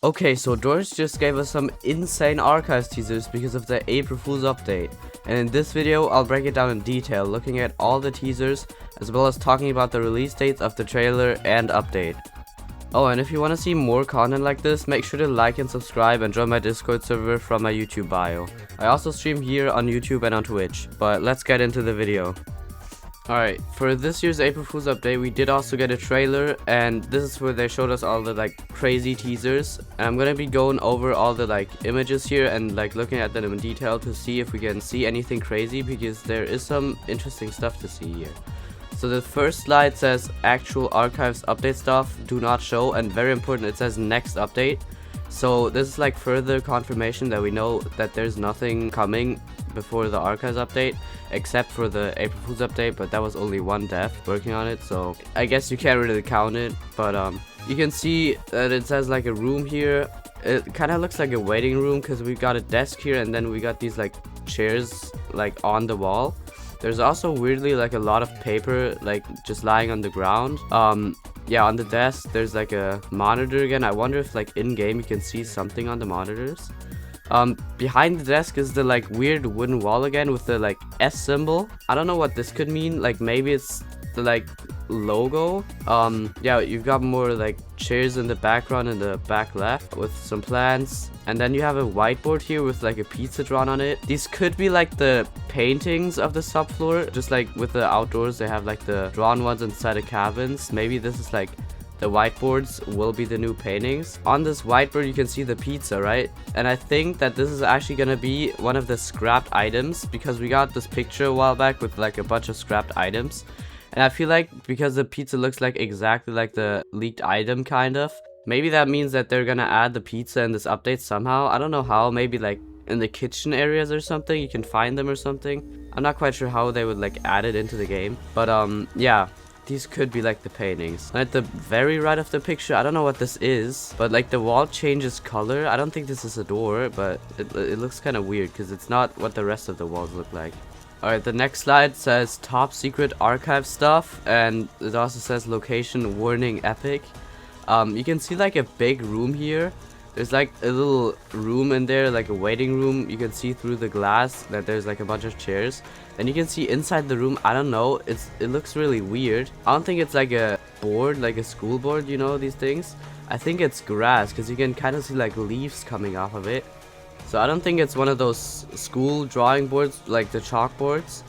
Okay, so George just gave us some insane archives teasers because of the April Fool's update. And in this video, I'll break it down in detail, looking at all the teasers, as well as talking about the release dates of the trailer and update. Oh, and if you want to see more content like this, make sure to like and subscribe and join my Discord server from my YouTube bio. I also stream here on YouTube and on Twitch, but let's get into the video. Alright, for this year's April Fool's update, we did also get a trailer, and this is where they showed us all the crazy teasers. And I'm gonna be going over all the images here and looking at them in detail to see if we can see anything crazy, because there is some interesting stuff to see here. So the first slide says actual archives update stuff do not show, and very important, it says next update. So this is further confirmation that we know that there's nothing coming before the archives update, except for the April Fool's update, but that was only one dev working on it, so I guess you can't really count it. But you can see that it says a room here. It kind of looks like a waiting room because we got a desk here, and then we got these chairs on the wall. There's also weirdly a lot of paper just lying on the ground. Yeah, on the desk there's a monitor again. I wonder if in game you can see something on the monitors. Behind the desk is the weird wooden wall again with the S symbol. I don't know what this could mean. Maybe it's the logo. Yeah, you've got more chairs in the background in the back left with some plants, and then you have a whiteboard here with a pizza drawn on it. These could be the paintings of the subfloor, just with the outdoors they have the drawn ones inside the cabins. Maybe this is the whiteboards will be the new paintings. On this whiteboard you can see the pizza, right? And I think that this is actually gonna be one of the scrapped items, because we got this picture a while back with a bunch of scrapped items. And I feel because the pizza looks exactly like the leaked item kind of, maybe that means that they're gonna add the pizza in this update somehow. I don't know how, maybe in the kitchen areas or something, you can find them or something. I'm not quite sure how they would add it into the game. But yeah. These could be the paintings. And at the very right of the picture, I don't know what this is, but the wall changes color. I don't think this is a door, but it looks kind of weird because it's not what the rest of the walls look like. Alright, the next slide says top secret archive stuff, and it also says location warning epic. You can see a big room here. There's a little room in there, a waiting room. You can see through the glass that there's a bunch of chairs. And you can see inside the room, I don't know, it looks really weird. I don't think it's a board, a school board, you know, these things. I think it's grass, because you can kind of see leaves coming off of it. So I don't think it's one of those school drawing boards, the chalkboards.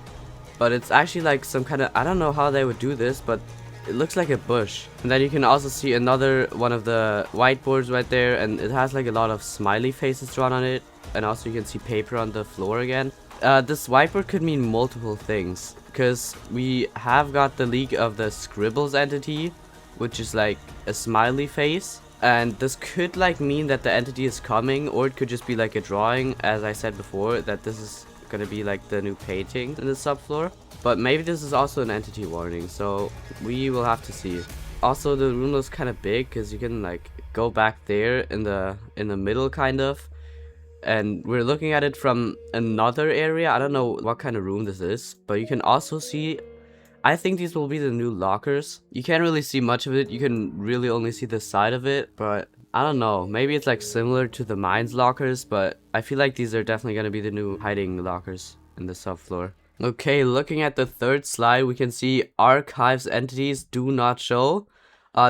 But it's actually some kind of, I don't know how they would do this, but it looks like a bush. And then you can also see another one of the whiteboards right there, and it has a lot of smiley faces drawn on it. And also you can see paper on the floor again. This whiteboard could mean multiple things, because we have got the leak of the Scribbles entity, which is a smiley face. And this could mean that the entity is coming, or it could just be a drawing, as I said before, that this is gonna be the new painting in the subfloor. But maybe this is also an entity warning, so we will have to see. Also, the room looks kind of big, because you can go back there in the middle kind of. And we're looking at it from another area. I don't know what kind of room this is, but you can also see, I think these will be the new lockers. You can't really see much of it. You can really only see the side of it, but I don't know. Maybe it's similar to the mines lockers, but I feel these are definitely going to be the new hiding lockers in the subfloor. Okay, looking at the third slide, we can see archives entities do not show.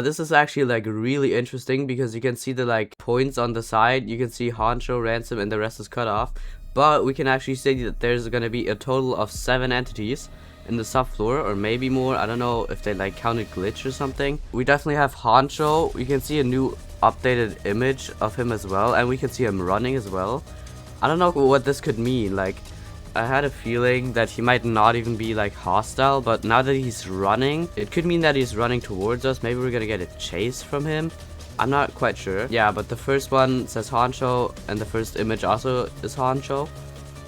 This is actually really interesting, because you can see the points on the side. You can see Honcho, Ransom, and the rest is cut off. But we can actually see that there's gonna be a total of 7 entities in the subfloor, or maybe more. I don't know if they counted glitch or something. We definitely have Honcho. We can see a new updated image of him as well, and we can see him running as well. I don't know what this could mean. I had a feeling that he might not even be hostile, but now that he's running, it could mean that he's running towards us. Maybe we're gonna get a chase from him. I'm not quite sure. Yeah, but the first one says Honcho, and the first image also is Honcho.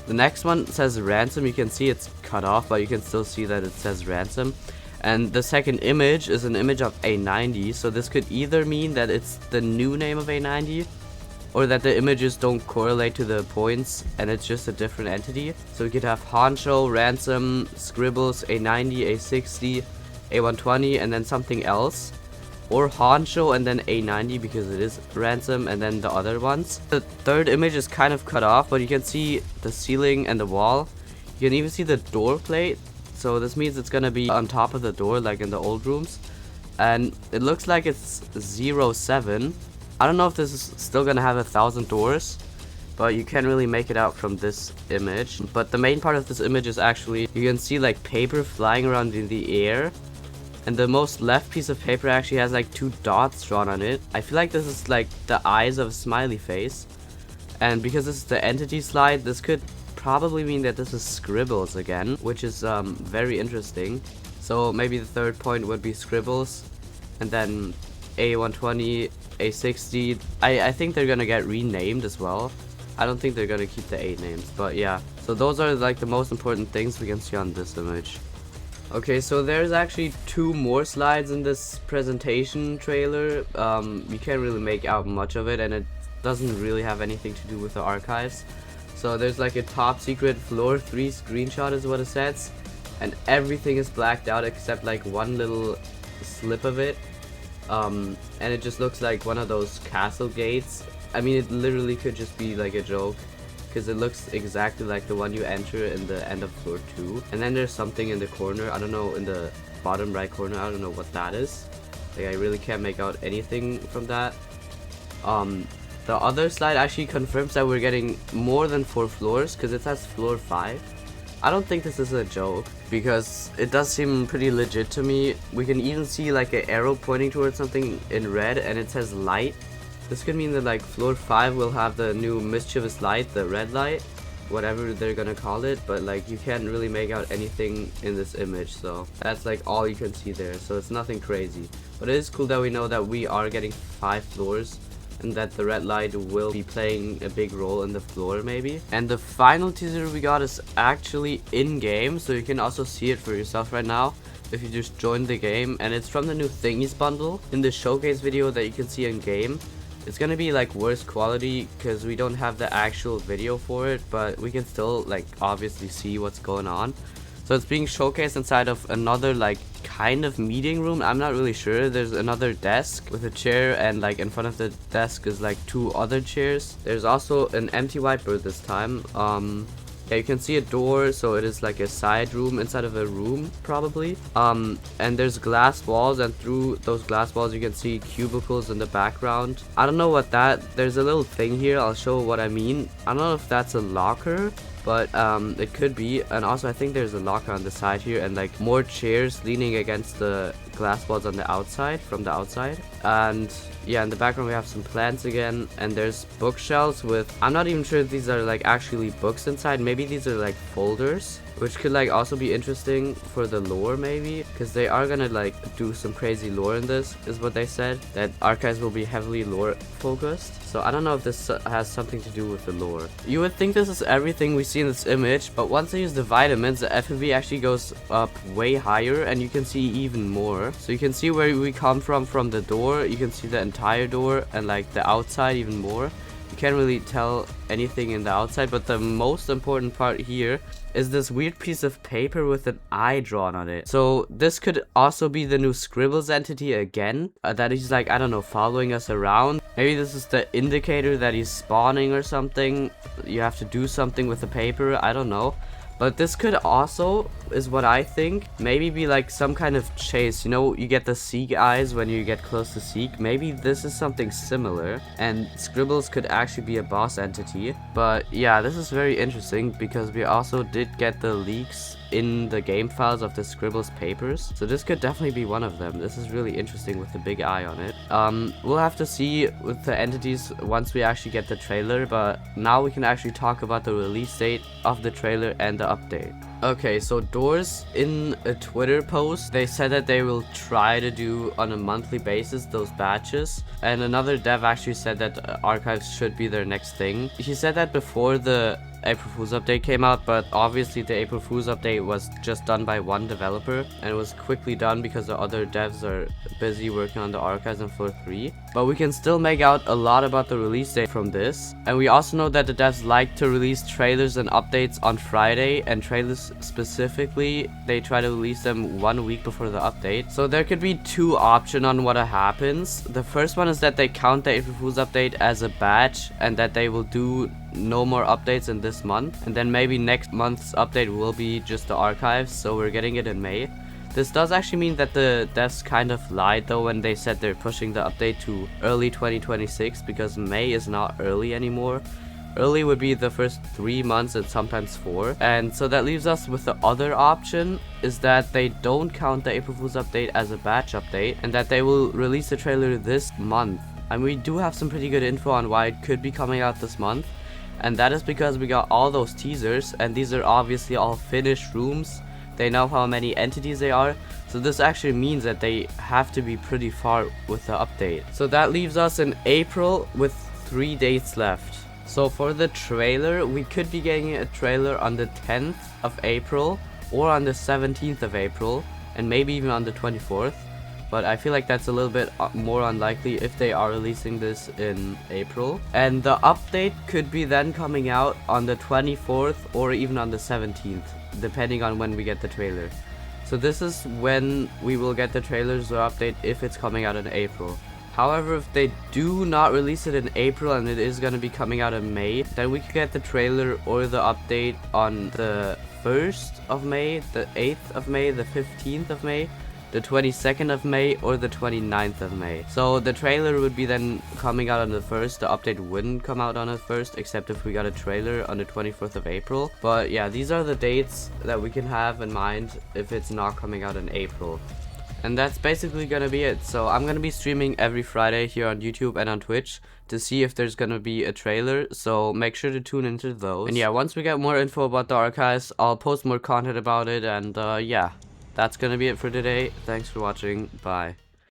The next one says Ransom. You can see it's cut off, but you can still see that it says Ransom. And the second image is an image of A90, so this could either mean that it's the new name of A90, or that the images don't correlate to the points and it's just a different entity. So we could have Honcho, Ransom, Scribbles, A90, A60, A120, and then something else. or Honcho and then A90 because it is Ransom, and then the other ones. The third image is kind of cut off, but you can see the ceiling and the wall. You can even see the door plate, so this means it's gonna be on top of the door like in the old rooms. And it looks like it's 07. I don't know if this is still gonna have 1,000 doors, but you can't really make it out from this image. But the main part of this image is actually, you can see like paper flying around in the air. And the most left piece of paper actually has like 2 dots drawn on it. I feel like this is like the eyes of a smiley face. And because this is the entity slide, this could probably mean that this is Scribbles again, which is very interesting. So maybe the third point would be Scribbles, and then A120, A60. I think they're gonna get renamed as well. I don't think they're gonna keep the 8 names, but yeah. So those are like the most important things we can see on this image. Okay, so there's actually 2 more slides in this presentation trailer. You can't really make out much of it, and it doesn't really have anything to do with the archives. So there's like a top secret floor 3 screenshot is what it says, and everything is blacked out except like one little slip of it. And it just looks like one of those castle gates. I mean, it literally could just be like a joke, because it looks exactly like the one you enter in the end of floor 2. And then there's something in the corner, I don't know, in the bottom right corner, I don't know what that is. Like, I really can't make out anything from that. The other slide actually confirms that we're getting more than 4 floors, because it says floor 5. I don't think this is a joke, because it does seem pretty legit to me. We can even see like an arrow pointing towards something in red, and it says light. This could mean that like floor 5 will have the new mischievous light, the red light, whatever they're gonna call it, but like you can't really make out anything in this image, so that's like all you can see there, so it's nothing crazy. But it is cool that we know that we are getting 5 floors, and that the red light will be playing a big role in the floor maybe. And the final teaser we got is actually in-game, so you can also see it for yourself right now if you just join the game, and it's from the new Thingies bundle. In the showcase video that you can see in-game, it's gonna be like worse quality because we don't have the actual video for it, but we can still like obviously see what's going on. So it's being showcased inside of another like kind of meeting room. I'm not really sure. There's another desk with a chair, and like in front of the desk is like 2 other chairs. There's also an empty whiteboard this time. Yeah, you can see a door, so it is like a side room inside of a room probably. And there's glass walls, and through those glass walls you can see cubicles in the background. I don't know what there's a little thing here, I'll show what I mean. I don't know if that's a locker, but it could be. And also I think there's a locker on the side here, and like more chairs leaning against the glass walls on the outside, from the outside. And yeah, in the background we have some plants again, and there's bookshelves with, I'm not even sure if these are like actually books inside. Maybe these are like folders, which could like also be interesting for the lore maybe, because they are gonna like do some crazy lore in this, is what they said, that archives will be heavily lore focused. So I don't know if this has something to do with the lore. You would think this is everything we see in this image, but once I use the vitamins, the FMV actually goes up way higher, and you can see even more. So you can see where we come from the door, you can see the entire door, and like the outside even more. You can't really tell anything in the outside, but the most important part here is this weird piece of paper with an eye drawn on it. So this could also be the new Scribbles entity again, that he's like, I don't know, following us around. Maybe this is the indicator that he's spawning or something. You have to do something with the paper, I don't know. But this could also, is what I think, maybe be like some kind of chase. You know, you get the Seek eyes when you get close to Seek. Maybe this is something similar, and Scribbles could actually be a boss entity. But yeah, this is very interesting because we also did get the leaks in the game files of the Scribbles papers. So this could definitely be one of them. This is really interesting with the big eye on it. We'll have to see with the entities once we actually get the trailer, but now we can actually talk about the release date of the trailer and the update. Okay, so Doors, in a Twitter post, they said that they will try to do on a monthly basis those batches, and another dev actually said that archives should be their next thing. He said that before the April Fool's update came out, but obviously the April Fool's update was just done by one developer, and it was quickly done because the other devs are busy working on the archives on floor 3. But we can still make out a lot about the release date from this, and we also know that the devs like to release trailers and updates on Friday, and trailers teasers specifically, they try to release them 1 week before the update. So there could be two options on what happens. The first one is that they count the April Fool's update as a batch and that they will do no more updates in this month, and then maybe next month's update will be just the archives, so we're getting it in May. This does actually mean that the devs kind of lied though when they said they're pushing the update to early 2026, because May is not early anymore. Early would be the first 3 months and sometimes 4. And so that leaves us with the other option, is that they don't count the April Fool's update as a batch update and that they will release the trailer this month. And we do have some pretty good info on why it could be coming out this month. And that is because we got all those teasers, and these are obviously all finished rooms. They know how many entities they are, so this actually means that they have to be pretty far with the update. So that leaves us in April with 3 dates left. So for the trailer, we could be getting a trailer on the 10th of April or on the 17th of April, and maybe even on the 24th. But I feel like that's a little bit more unlikely if they are releasing this in April. And the update could be then coming out on the 24th or even on the 17th, depending on when we get the trailer. So this is when we will get the trailers or update if it's coming out in April. However, if they do not release it in April and it is going to be coming out in May, then we could get the trailer or the update on the 1st of May, the 8th of May, the 15th of May, the 22nd of May, or the 29th of May. So the trailer would be then coming out on the 1st, the update wouldn't come out on the 1st, except if we got a trailer on the 24th of April. But yeah, these are the dates that we can have in mind if it's not coming out in April. And that's basically gonna be it. So I'm gonna be streaming every Friday here on YouTube and on Twitch to see if there's gonna be a trailer, so make sure to tune into those. And yeah, once we get more info about the archives, I'll post more content about it, and yeah. That's gonna be it for today. Thanks for watching. Bye.